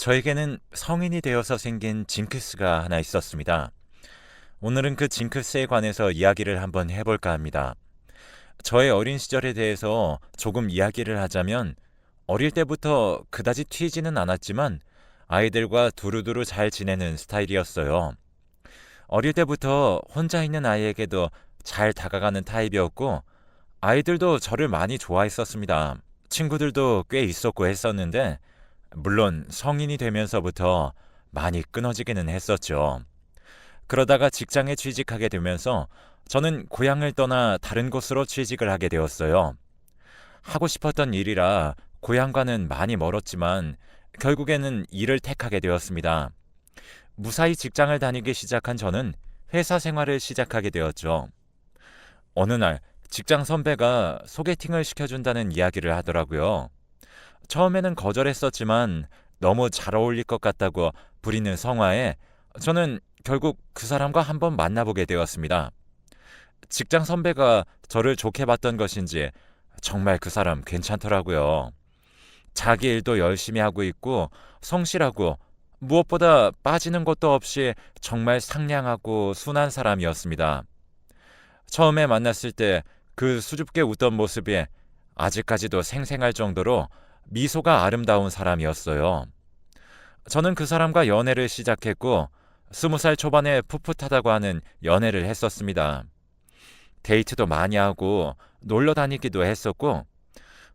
저에게는 성인이 되어서 생긴 징크스가 하나 있었습니다. 오늘은 그 징크스에 관해서 이야기를 한번 해볼까 합니다. 저의 어린 시절에 대해서 조금 이야기를 하자면 어릴 때부터 그다지 튀지는 않았지만 아이들과 두루두루 잘 지내는 스타일이었어요. 어릴 때부터 혼자 있는 아이에게도 잘 다가가는 타입이었고 아이들도 저를 많이 좋아했었습니다. 친구들도 꽤 있었고 했었는데 물론 성인이 되면서부터 많이 끊어지기는 했었죠. 그러다가 직장에 취직하게 되면서 저는 고향을 떠나 다른 곳으로 취직을 하게 되었어요. 하고 싶었던 일이라 고향과는 많이 멀었지만 결국에는 일을 택하게 되었습니다. 무사히 직장을 다니기 시작한 저는 회사 생활을 시작하게 되었죠. 어느 날 직장 선배가 소개팅을 시켜준다는 이야기를 하더라고요. 처음에는 거절했었지만 너무 잘 어울릴 것 같다고 부리는 성화에 저는 결국 그 사람과 한번 만나보게 되었습니다. 직장 선배가 저를 좋게 봤던 것인지 정말 그 사람 괜찮더라고요. 자기 일도 열심히 하고 있고 성실하고 무엇보다 빠지는 것도 없이 정말 상냥하고 순한 사람이었습니다. 처음에 만났을 때 그 수줍게 웃던 모습이 아직까지도 생생할 정도로 미소가 아름다운 사람이었어요. 저는 그 사람과 연애를 시작했고 20살 초반에 풋풋하다고 하는 연애를 했었습니다. 데이트도 많이 하고 놀러 다니기도 했었고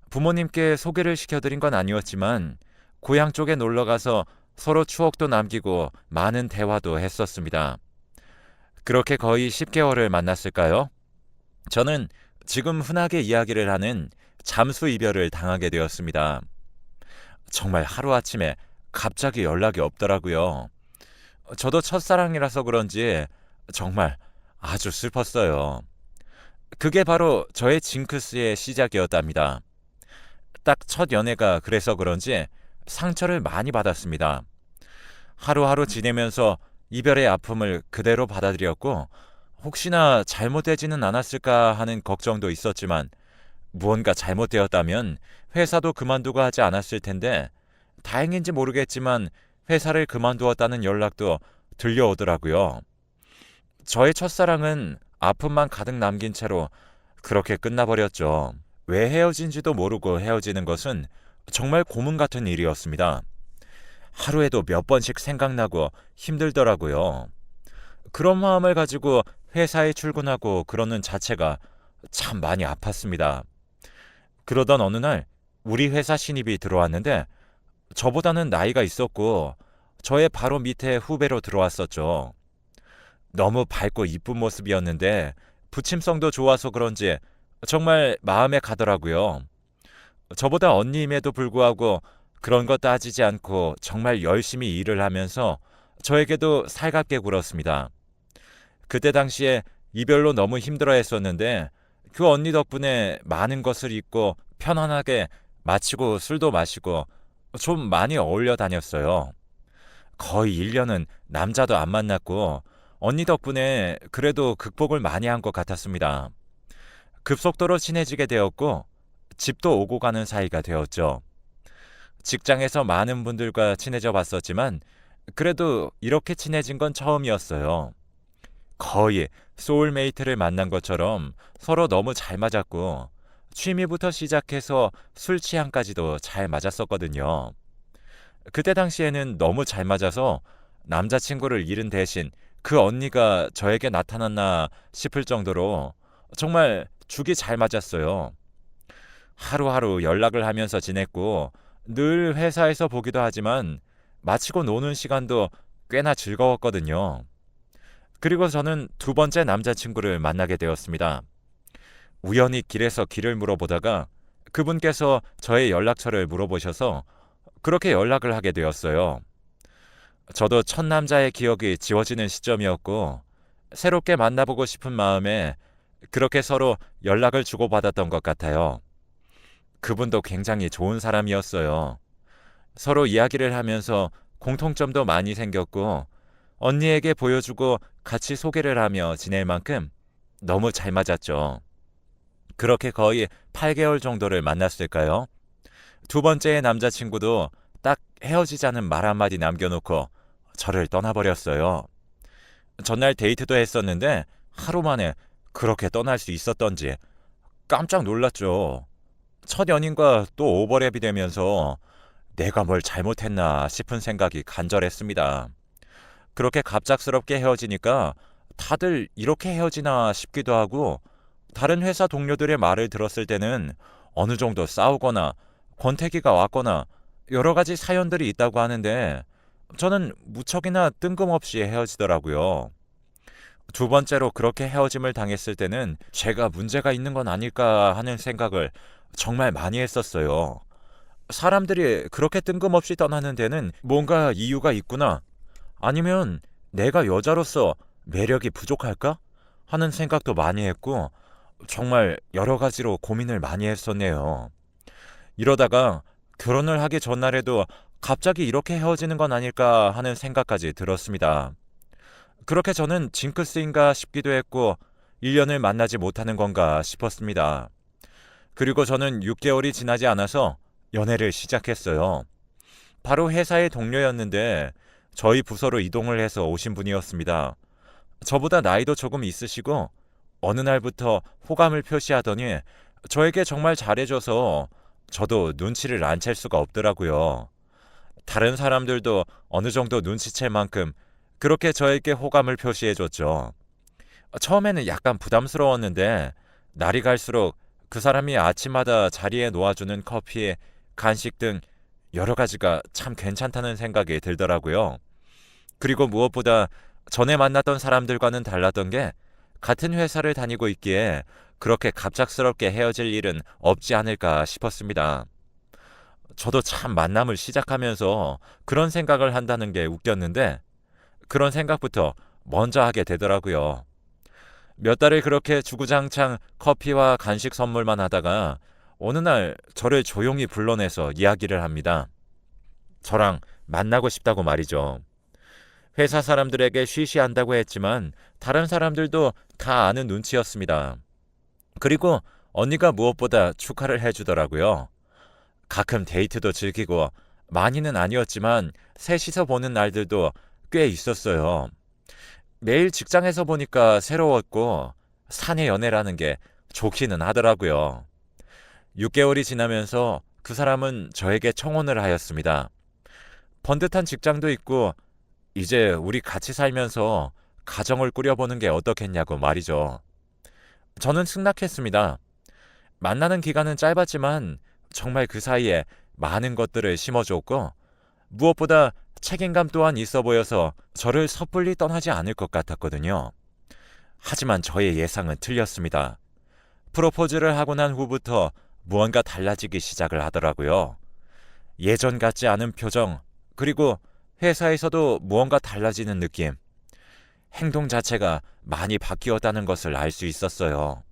부모님께 소개를 시켜드린 건 아니었지만 고향 쪽에 놀러 가서 서로 추억도 남기고 많은 대화도 했었습니다. 그렇게 거의 10개월을 만났을까요? 저는 지금 흔하게 이야기를 하는 잠수 이별을 당하게 되었습니다. 정말 하루아침에 갑자기 연락이 없더라고요. 저도 첫사랑이라서 그런지 정말 아주 슬펐어요. 그게 바로 저의 징크스의 시작이었답니다. 딱 첫 연애가 그래서 그런지 상처를 많이 받았습니다. 하루하루 지내면서 이별의 아픔을 그대로 받아들였고 혹시나 잘못되지는 않았을까 하는 걱정도 있었지만 무언가 잘못되었다면 회사도 그만두고 하지 않았을 텐데 다행인지 모르겠지만 회사를 그만두었다는 연락도 들려오더라고요. 저의 첫사랑은 아픔만 가득 남긴 채로 그렇게 끝나버렸죠. 왜 헤어진지도 모르고 헤어지는 것은 정말 고문 같은 일이었습니다. 하루에도 몇 번씩 생각나고 힘들더라고요. 그런 마음을 가지고 회사에 출근하고 그러는 자체가 참 많이 아팠습니다. 그러던 어느 날 우리 회사 신입이 들어왔는데 저보다는 나이가 있었고 저의 바로 밑에 후배로 들어왔었죠. 너무 밝고 이쁜 모습이었는데 부침성도 좋아서 그런지 정말 마음에 가더라고요. 저보다 언니임에도 불구하고 그런 거 따지지 않고 정말 열심히 일을 하면서 저에게도 살갑게 굴었습니다. 그때 당시에 이별로 너무 힘들어했었는데 그 언니 덕분에 많은 것을 잊고 편안하게 마치고 술도 마시고 좀 많이 어울려 다녔어요. 거의 1년은 남자도 안 만났고 언니 덕분에 그래도 극복을 많이 한 것 같았습니다. 급속도로 친해지게 되었고 집도 오고 가는 사이가 되었죠. 직장에서 많은 분들과 친해져 봤었지만 그래도 이렇게 친해진 건 처음이었어요. 거의 소울메이트를 만난 것처럼 서로 너무 잘 맞았고 취미부터 시작해서 술 취향까지도 잘 맞았었거든요. 그때 당시에는 너무 잘 맞아서 남자친구를 잃은 대신 그 언니가 저에게 나타났나 싶을 정도로 정말 죽이 잘 맞았어요. 하루하루 연락을 하면서 지냈고 늘 회사에서 보기도 하지만 마치고 노는 시간도 꽤나 즐거웠거든요. 그리고 저는 두 번째 남자친구를 만나게 되었습니다. 우연히 길에서 길을 물어보다가 그분께서 저의 연락처를 물어보셔서 그렇게 연락을 하게 되었어요. 저도 첫 남자의 기억이 지워지는 시점이었고 새롭게 만나보고 싶은 마음에 그렇게 서로 연락을 주고받았던 것 같아요. 그분도 굉장히 좋은 사람이었어요. 서로 이야기를 하면서 공통점도 많이 생겼고 언니에게 보여주고 같이 소개를 하며 지낼 만큼 너무 잘 맞았죠. 그렇게 거의 8개월 정도를 만났을까요? 두 번째의 남자친구도 딱 헤어지자는 말 한마디 남겨놓고 저를 떠나버렸어요. 전날 데이트도 했었는데 하루 만에 그렇게 떠날 수 있었던지 깜짝 놀랐죠. 첫 연인과 또 오버랩이 되면서 내가 뭘 잘못했나 싶은 생각이 간절했습니다. 그렇게 갑작스럽게 헤어지니까 다들 이렇게 헤어지나 싶기도 하고, 다른 회사 동료들의 말을 들었을 때는 어느 정도 싸우거나 권태기가 왔거나 여러 가지 사연들이 있다고 하는데, 저는 무척이나 뜬금없이 헤어지더라고요. 두 번째로 그렇게 헤어짐을 당했을 때는 제가 문제가 있는 건 아닐까 하는 생각을 정말 많이 했었어요. 사람들이 그렇게 뜬금없이 떠나는 데는 뭔가 이유가 있구나, 아니면 내가 여자로서 매력이 부족할까 하는 생각도 많이 했고, 정말 여러 가지로 고민을 많이 했었네요. 이러다가 결혼을 하기 전날에도 갑자기 이렇게 헤어지는 건 아닐까 하는 생각까지 들었습니다. 그렇게 저는 징크스인가 싶기도 했고, 1년을 만나지 못하는 건가 싶었습니다. 그리고 저는 6개월이 지나지 않아서 연애를 시작했어요. 바로 회사의 동료였는데 저희 부서로 이동을 해서 오신 분이었습니다. 저보다 나이도 조금 있으시고 어느 날부터 호감을 표시하더니 저에게 정말 잘해줘서 저도 눈치를 안 챌 수가 없더라고요. 다른 사람들도 어느 정도 눈치챌 만큼 그렇게 저에게 호감을 표시해줬죠. 처음에는 약간 부담스러웠는데 날이 갈수록 그 사람이 아침마다 자리에 놓아주는 커피, 간식 등 여러 가지가 참 괜찮다는 생각이 들더라고요. 그리고 무엇보다 전에 만났던 사람들과는 달랐던 게, 같은 회사를 다니고 있기에 그렇게 갑작스럽게 헤어질 일은 없지 않을까 싶었습니다. 저도 참 만남을 시작하면서 그런 생각을 한다는 게 웃겼는데, 그런 생각부터 먼저 하게 되더라고요. 몇 달을 그렇게 주구장창 커피와 간식 선물만 하다가 어느 날 저를 조용히 불러내서 이야기를 합니다. 저랑 만나고 싶다고 말이죠. 회사 사람들에게 쉬쉬한다고 했지만 다른 사람들도 다 아는 눈치였습니다. 그리고 언니가 무엇보다 축하를 해주더라고요. 가끔 데이트도 즐기고, 많이는 아니었지만 셋이서 보는 날들도 꽤 있었어요. 매일 직장에서 보니까 새로웠고 사내 연애라는 게 좋기는 하더라고요. 6개월이 지나면서 그 사람은 저에게 청혼을 하였습니다. 번듯한 직장도 있고 이제 우리 같이 살면서 가정을 꾸려보는 게 어떻겠냐고 말이죠. 저는 승낙했습니다. 만나는 기간은 짧았지만 정말 그 사이에 많은 것들을 심어줬고, 무엇보다 책임감 또한 있어 보여서 저를 섣불리 떠나지 않을 것 같았거든요. 하지만 저의 예상은 틀렸습니다. 프로포즈를 하고 난 후부터 무언가 달라지기 시작을 하더라고요. 예전 같지 않은 표정, 그리고 회사에서도 무언가 달라지는 느낌, 행동 자체가 많이 바뀌었다는 것을 알 수 있었어요.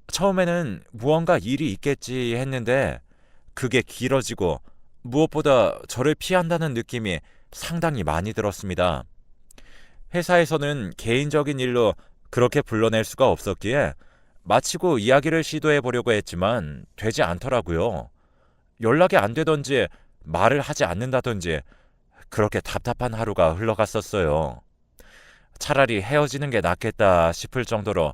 처음에는 무언가 일이 있겠지 했는데 그게 길어지고, 무엇보다 저를 피한다는 느낌이 상당히 많이 들었습니다. 회사에서는 개인적인 일로 그렇게 불러낼 수가 없었기에 마치고 이야기를 시도해 보려고 했지만 되지 않더라고요. 연락이 안 되던지 말을 하지 않는다던지 그렇게 답답한 하루가 흘러갔었어요. 차라리 헤어지는 게 낫겠다 싶을 정도로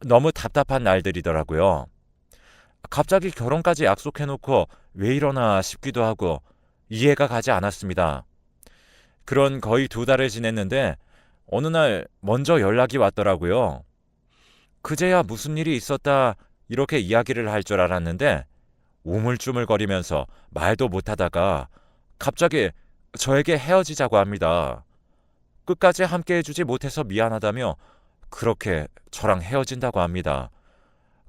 너무 답답한 날들이더라고요. 갑자기 결혼까지 약속해놓고 왜 이러나 싶기도 하고 이해가 가지 않았습니다. 그런 거의 2달을 지냈는데 어느 날 먼저 연락이 왔더라고요. 그제야 무슨 일이 있었다 이렇게 이야기를 할 줄 알았는데, 우물쭈물거리면서 말도 못하다가 갑자기 저에게 헤어지자고 합니다. 끝까지 함께 해주지 못해서 미안하다며 그렇게 저랑 헤어진다고 합니다.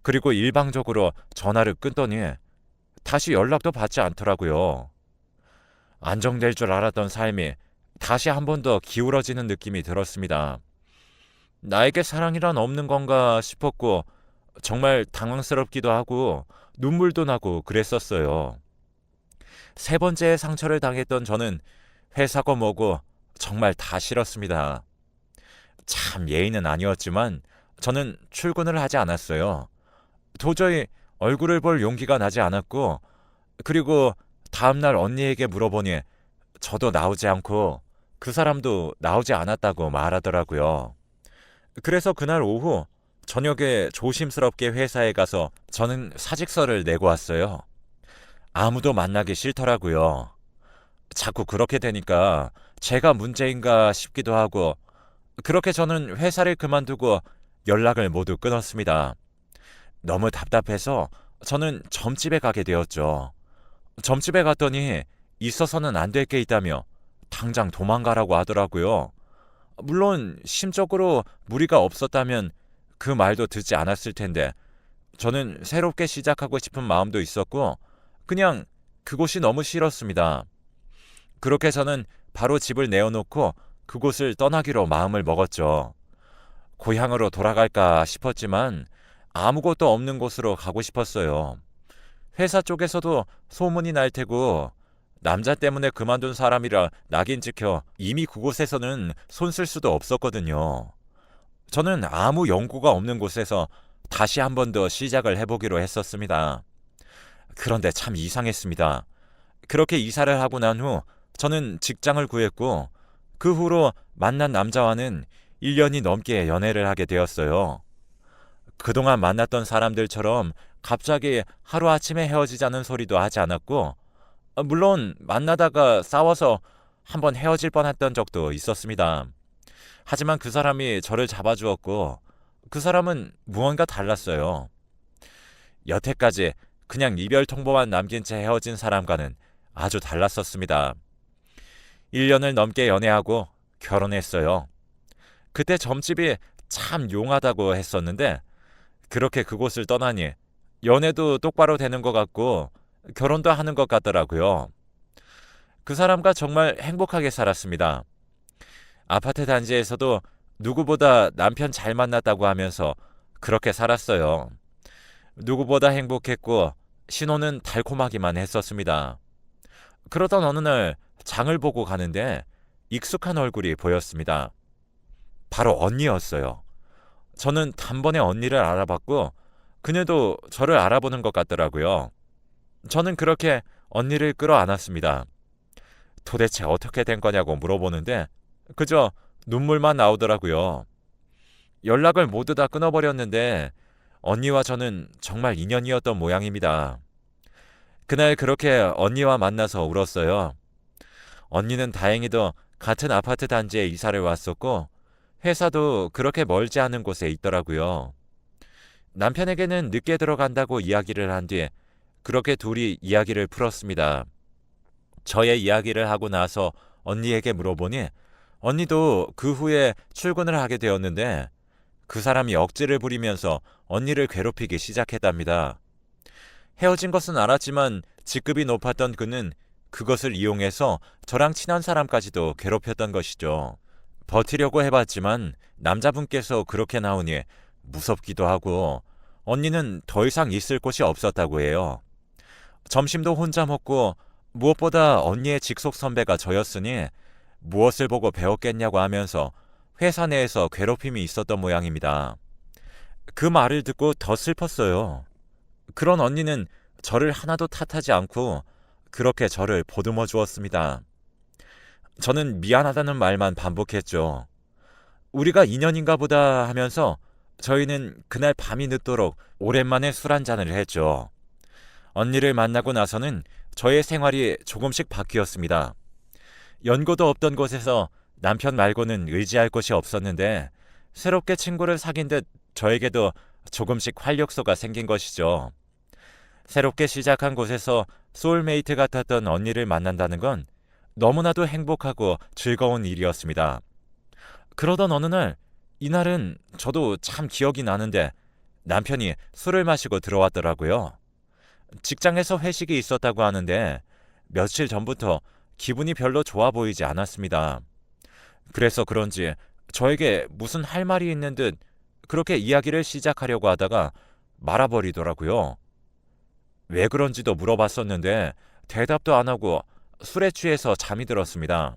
그리고 일방적으로 전화를 끊더니 다시 연락도 받지 않더라고요. 안정될 줄 알았던 삶이 다시 한 번 더 기울어지는 느낌이 들었습니다. 나에게 사랑이란 없는 건가 싶었고, 정말 당황스럽기도 하고 눈물도 나고 그랬었어요. 3번째의 상처를 당했던 저는 회사고 뭐고 정말 다 싫었습니다. 참 예의는 아니었지만 저는 출근을 하지 않았어요. 도저히 얼굴을 볼 용기가 나지 않았고, 그리고 다음날 언니에게 물어보니 저도 나오지 않고 그 사람도 나오지 않았다고 말하더라고요. 그래서 그날 오후 저녁에 조심스럽게 회사에 가서 저는 사직서를 내고 왔어요. 아무도 만나기 싫더라고요. 자꾸 그렇게 되니까 제가 문제인가 싶기도 하고, 그렇게 저는 회사를 그만두고 연락을 모두 끊었습니다. 너무 답답해서 저는 점집에 가게 되었죠. 점집에 갔더니 있어서는 안 될 게 있다며 당장 도망가라고 하더라고요. 물론 심적으로 무리가 없었다면 그 말도 듣지 않았을 텐데, 저는 새롭게 시작하고 싶은 마음도 있었고 그냥 그곳이 너무 싫었습니다. 그렇게 저는 바로 집을 내어놓고 그곳을 떠나기로 마음을 먹었죠. 고향으로 돌아갈까 싶었지만 아무것도 없는 곳으로 가고 싶었어요. 회사 쪽에서도 소문이 날 테고 남자 때문에 그만둔 사람이라 낙인 찍혀 이미 그곳에서는 손 쓸 수도 없었거든요. 저는 아무 연고가 없는 곳에서 다시 한 번 더 시작을 해보기로 했었습니다. 그런데 참 이상했습니다. 그렇게 이사를 하고 난 후 저는 직장을 구했고 그 후로 만난 남자와는 1년이 넘게 연애를 하게 되었어요. 그동안 만났던 사람들처럼 갑자기 하루아침에 헤어지자는 소리도 하지 않았고, 물론 만나다가 싸워서 한번 헤어질 뻔했던 적도 있었습니다. 하지만 그 사람이 저를 잡아주었고 그 사람은 무언가 달랐어요. 여태까지 그냥 이별 통보만 남긴 채 헤어진 사람과는 아주 달랐었습니다. 1년을 넘게 연애하고 결혼했어요. 그때 점집이 참 용하다고 했었는데 그렇게 그곳을 떠나니 연애도 똑바로 되는 것 같고 결혼도 하는 것 같더라고요. 그 사람과 정말 행복하게 살았습니다. 아파트 단지에서도 누구보다 남편 잘 만났다고 하면서 그렇게 살았어요. 누구보다 행복했고 신호는 달콤하기만 했었습니다. 그러던 어느 날 장을 보고 가는데 익숙한 얼굴이 보였습니다. 바로 언니였어요. 저는 단번에 언니를 알아봤고 그녀도 저를 알아보는 것 같더라고요. 저는 그렇게 언니를 끌어안았습니다. 도대체 어떻게 된 거냐고 물어보는데 그저 눈물만 나오더라고요. 연락을 모두 다 끊어버렸는데 언니와 저는 정말 인연이었던 모양입니다. 그날 그렇게 언니와 만나서 울었어요. 언니는 다행히도 같은 아파트 단지에 이사를 왔었고 회사도 그렇게 멀지 않은 곳에 있더라고요. 남편에게는 늦게 들어간다고 이야기를 한 뒤에 그렇게 둘이 이야기를 풀었습니다. 저의 이야기를 하고 나서 언니에게 물어보니 언니도 그 후에 출근을 하게 되었는데 그 사람이 억지를 부리면서 언니를 괴롭히기 시작했답니다. 헤어진 것은 알았지만 직급이 높았던 그는 그것을 이용해서 저랑 친한 사람까지도 괴롭혔던 것이죠. 버티려고 해봤지만 남자분께서 그렇게 나오니 무섭기도 하고 언니는 더 이상 있을 곳이 없었다고 해요. 점심도 혼자 먹고 무엇보다 언니의 직속 선배가 저였으니 무엇을 보고 배웠겠냐고 하면서 회사 내에서 괴롭힘이 있었던 모양입니다. 그 말을 듣고 더 슬펐어요. 그런 언니는 저를 하나도 탓하지 않고 그렇게 저를 보듬어 주었습니다. 저는 미안하다는 말만 반복했죠. 우리가 인연인가 보다 하면서 저희는 그날 밤이 늦도록 오랜만에 술 한잔을 했죠. 언니를 만나고 나서는 저의 생활이 조금씩 바뀌었습니다. 연고도 없던 곳에서 남편 말고는 의지할 곳이 없었는데 새롭게 친구를 사귄 듯 저에게도 조금씩 활력소가 생긴 것이죠. 새롭게 시작한 곳에서 소울메이트 같았던 언니를 만난다는 건 너무나도 행복하고 즐거운 일이었습니다. 그러던 어느 날, 이날은 저도 참 기억이 나는데 남편이 술을 마시고 들어왔더라고요. 직장에서 회식이 있었다고 하는데 며칠 전부터 기분이 별로 좋아 보이지 않았습니다. 그래서 그런지 저에게 무슨 할 말이 있는 듯 그렇게 이야기를 시작하려고 하다가 말아버리더라고요. 왜 그런지도 물어봤었는데 대답도 안 하고 술에 취해서 잠이 들었습니다.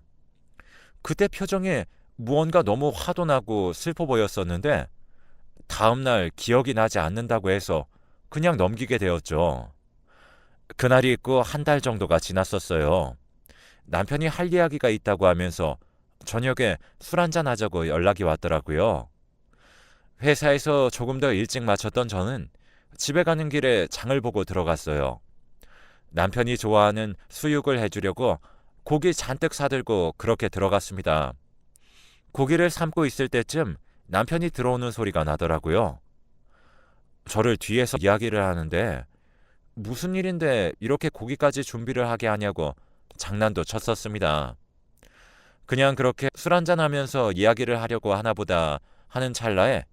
그때 표정이 무언가 너무 화도 나고 슬퍼 보였었는데 다음날 기억이 나지 않는다고 해서 그냥 넘기게 되었죠. 그날이 있고 한 달 정도가 지났었어요. 남편이 할 이야기가 있다고 하면서 저녁에 술 한잔 하자고 연락이 왔더라고요. 회사에서 조금 더 일찍 마쳤던 저는 집에 가는 길에 장을 보고 들어갔어요. 남편이 좋아하는 수육을 해주려고 고기 잔뜩 사들고 그렇게 들어갔습니다. 고기를 삶고 있을 때쯤 남편이 들어오는 소리가 나더라고요. 저를 뒤에서 이야기를 하는데 무슨 일인데 이렇게 고기까지 준비를 하게 하냐고 장난도 쳤었습니다. 그냥 그렇게 술 한잔하면서 이야기를 하려고 하나보다 하는 찰나에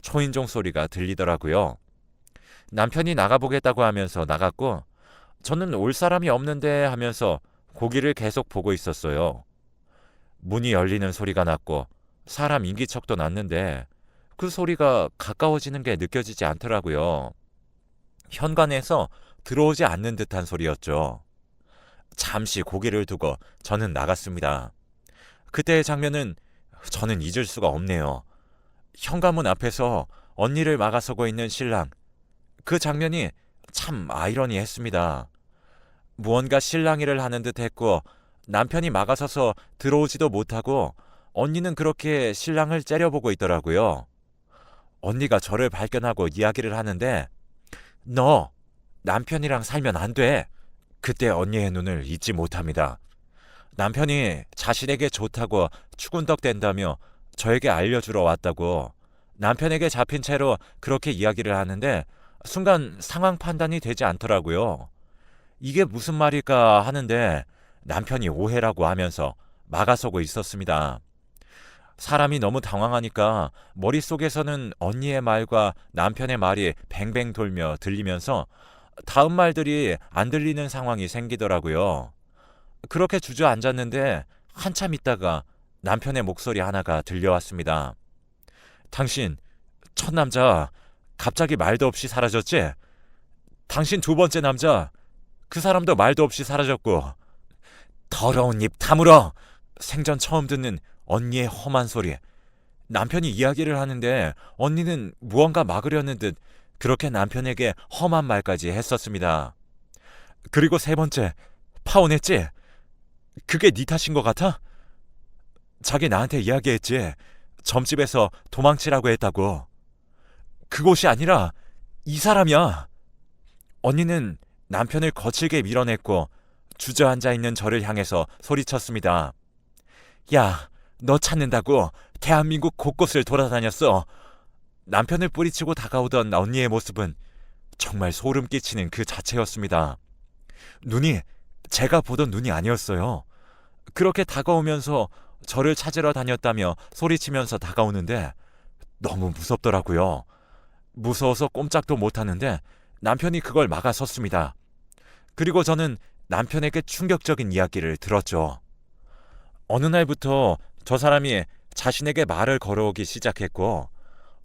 초인종 소리가 들리더라고요. 남편이 나가보겠다고 하면서 나갔고 저는 올 사람이 없는데 하면서 고기를 계속 보고 있었어요. 문이 열리는 소리가 났고 사람 인기척도 났는데 그 소리가 가까워지는 게 느껴지지 않더라고요. 현관에서 들어오지 않는 듯한 소리였죠. 잠시 고개를 두고 저는 나갔습니다. 그때의 장면은 저는 잊을 수가 없네요. 현관문 앞에서 언니를 막아서고 있는 신랑. 그 장면이 참 아이러니했습니다. 무언가 실랑이를 하는 듯 했고 남편이 막아서서 들어오지도 못하고 언니는 그렇게 신랑을 째려보고 있더라고요. 언니가 저를 발견하고 이야기를 하는데 너 남편이랑 살면 안 돼. 그때 언니의 눈을 잊지 못합니다. 남편이 자신에게 좋다고 추근덕댄다며 저에게 알려주러 왔다고 남편에게 잡힌 채로 그렇게 이야기를 하는데 순간 상황 판단이 되지 않더라고요. 이게 무슨 말일까 하는데 남편이 오해라고 하면서 막아서고 있었습니다. 사람이 너무 당황하니까 머릿속에서는 언니의 말과 남편의 말이 뱅뱅 돌며 들리면서 다음 말들이 안 들리는 상황이 생기더라고요. 그렇게 주저앉았는데 한참 있다가 남편의 목소리 하나가 들려왔습니다. 당신 첫 남자 갑자기 말도 없이 사라졌지? 당신 두 번째 남자 그 사람도 말도 없이 사라졌고 더러운 입 다물어! 생전 처음 듣는 언니의 험한 소리. 남편이 이야기를 하는데 언니는 무언가 막으려는 듯 그렇게 남편에게 험한 말까지 했었습니다. 그리고 세 번째, 파혼했지? 그게 네 탓인 것 같아? 자기 나한테 이야기했지. 점집에서 도망치라고 했다고. 그곳이 아니라 이 사람이야. 언니는 남편을 거칠게 밀어냈고 주저앉아 있는 저를 향해서 소리쳤습니다. 야, 너 찾는다고 대한민국 곳곳을 돌아다녔어. 남편을 뿌리치고 다가오던 언니의 모습은 정말 소름 끼치는 그 자체였습니다. 눈이 제가 보던 눈이 아니었어요. 그렇게 다가오면서 저를 찾으러 다녔다며 소리치면서 다가오는데 너무 무섭더라고요. 무서워서 꼼짝도 못하는데 남편이 그걸 막아섰습니다. 그리고 저는 남편에게 충격적인 이야기를 들었죠. 어느 날부터 저 사람이 자신에게 말을 걸어오기 시작했고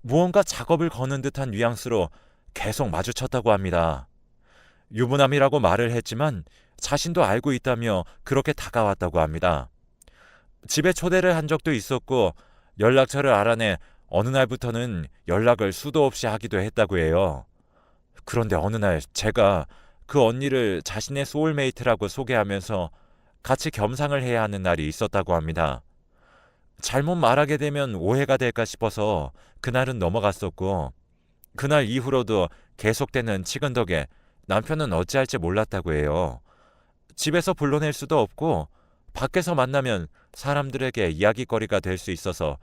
무언가 작업을 거는 듯한 뉘앙스로 계속 마주쳤다고 합니다. 유부남이라고 말을 했지만 자신도 알고 있다며 그렇게 다가왔다고 합니다. 집에 초대를 한 적도 있었고 연락처를 알아내 어느 날부터는 연락을 수도 없이 하기도 했다고 해요. 그런데 어느 날 제가 그 언니를 자신의 소울메이트라고 소개하면서 같이 겸상을 해야 하는 날이 있었다고 합니다. 잘못 말하게 되면 오해가 될까 싶어서 그날은 넘어갔었고 그날 이후로도 계속되는 치근덕에 남편은 어찌할지 몰랐다고 해요. 집에서 불러낼 수도 없고 밖에서 만나면 사람들에게 이야기거리가 될 수 있어서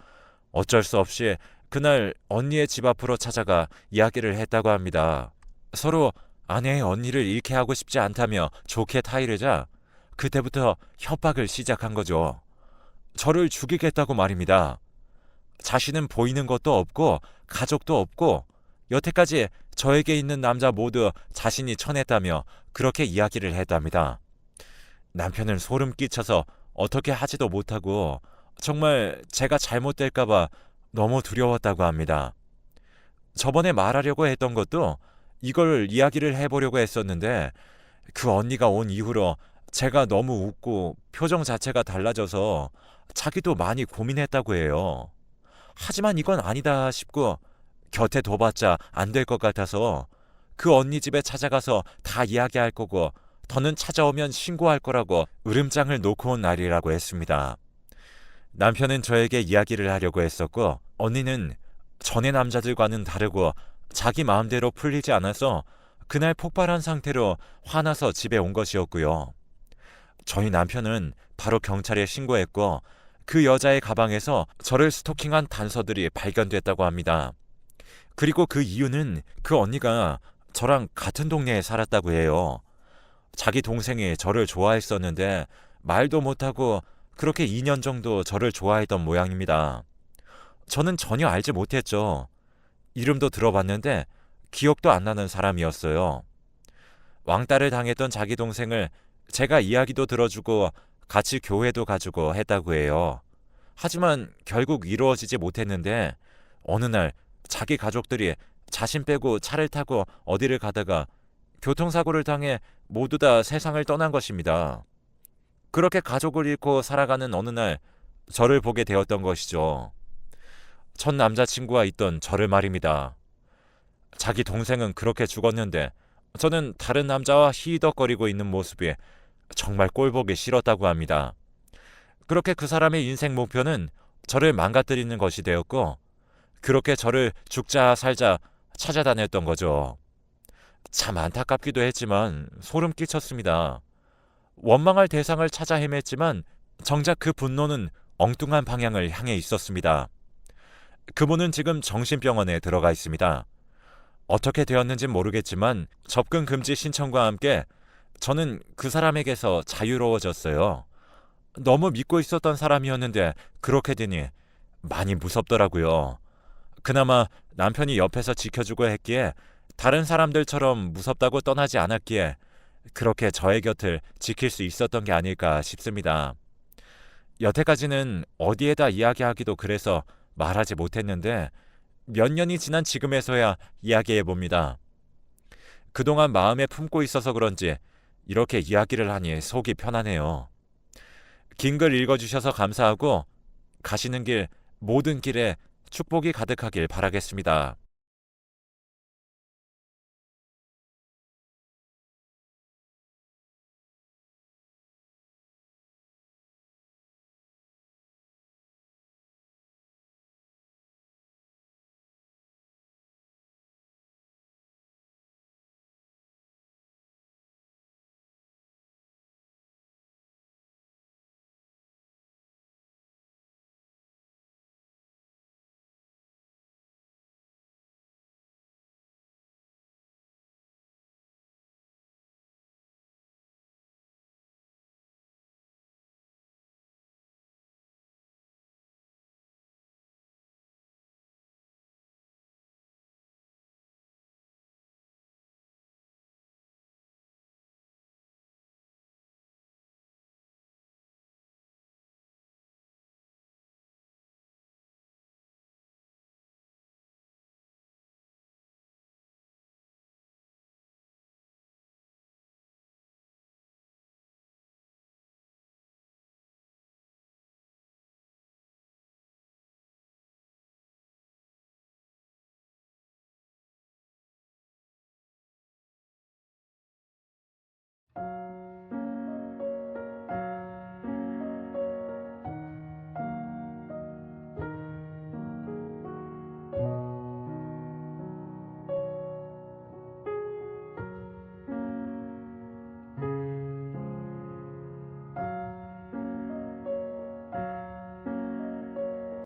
어쩔 수 없이 그날 언니의 집 앞으로 찾아가 이야기를 했다고 합니다. 서로 아내의 언니를 잃게 하고 싶지 않다며 좋게 타이르자 그때부터 협박을 시작한 거죠. 저를 죽이겠다고 말입니다. 자신은 보이는 것도 없고 가족도 없고 여태까지 저에게 있는 남자 모두 자신이 쳐냈다며 그렇게 이야기를 했답니다. 남편은 소름 끼쳐서 어떻게 하지도 못하고 정말 제가 잘못될까봐 너무 두려웠다고 합니다. 저번에 말하려고 했던 것도 이걸 이야기를 해보려고 했었는데 그 언니가 온 이후로 제가 너무 웃고 표정 자체가 달라져서 자기도 많이 고민했다고 해요. 하지만 이건 아니다 싶고 곁에 둬봤자 안 될 것 같아서 그 언니 집에 찾아가서 다 이야기할 거고 더는 찾아오면 신고할 거라고 으름장을 놓고 온 날이라고 했습니다. 남편은 저에게 이야기를 하려고 했었고, 언니는 전의 남자들과는 다르고 자기 마음대로 풀리지 않아서 그날 폭발한 상태로 화나서 집에 온 것이었고요. 저희 남편은 바로 경찰에 신고했고, 그 여자의 가방에서 저를 스토킹한 단서들이 발견됐다고 합니다. 그리고 그 이유는 그 언니가 저랑 같은 동네에 살았다고 해요. 자기 동생이 저를 좋아했었는데 말도 못하고 그렇게 2년 정도 저를 좋아했던 모양입니다. 저는 전혀 알지 못했죠. 이름도 들어봤는데 기억도 안 나는 사람이었어요. 왕따를 당했던 자기 동생을 제가 이야기도 들어주고 같이 교회도 가주고 했다고 해요. 하지만 결국 이루어지지 못했는데 어느 날 자기 가족들이 자신 빼고 차를 타고 어디를 가다가 교통사고를 당해 모두 다 세상을 떠난 것입니다. 그렇게 가족을 잃고 살아가는 어느 날 저를 보게 되었던 것이죠. 첫 남자친구와 있던 저를 말입니다. 자기 동생은 그렇게 죽었는데 저는 다른 남자와 히덕거리고 있는 모습이 정말 꼴보기 싫었다고 합니다. 그렇게 그 사람의 인생 목표는 저를 망가뜨리는 것이 되었고, 그렇게 저를 죽자 살자 찾아다녔던 거죠. 참 안타깝기도 했지만 소름 끼쳤습니다. 원망할 대상을 찾아 헤맸지만 정작 그 분노는 엉뚱한 방향을 향해 있었습니다. 그분은 지금 정신병원에 들어가 있습니다. 어떻게 되었는지 모르겠지만 접근 금지 신청과 함께 저는 그 사람에게서 자유로워졌어요. 너무 믿고 있었던 사람이었는데 그렇게 되니 많이 무섭더라고요. 그나마 남편이 옆에서 지켜주고 했기에 다른 사람들처럼 무섭다고 떠나지 않았기에 그렇게 저의 곁을 지킬 수 있었던 게 아닐까 싶습니다. 여태까지는 어디에다 이야기하기도 그래서 말하지 못했는데 몇 년이 지난 지금에서야 이야기해 봅니다. 그동안 마음에 품고 있어서 그런지 이렇게 이야기를 하니 속이 편하네요. 긴 글 읽어주셔서 감사하고 가시는 길 모든 길에 축복이 가득하길 바라겠습니다.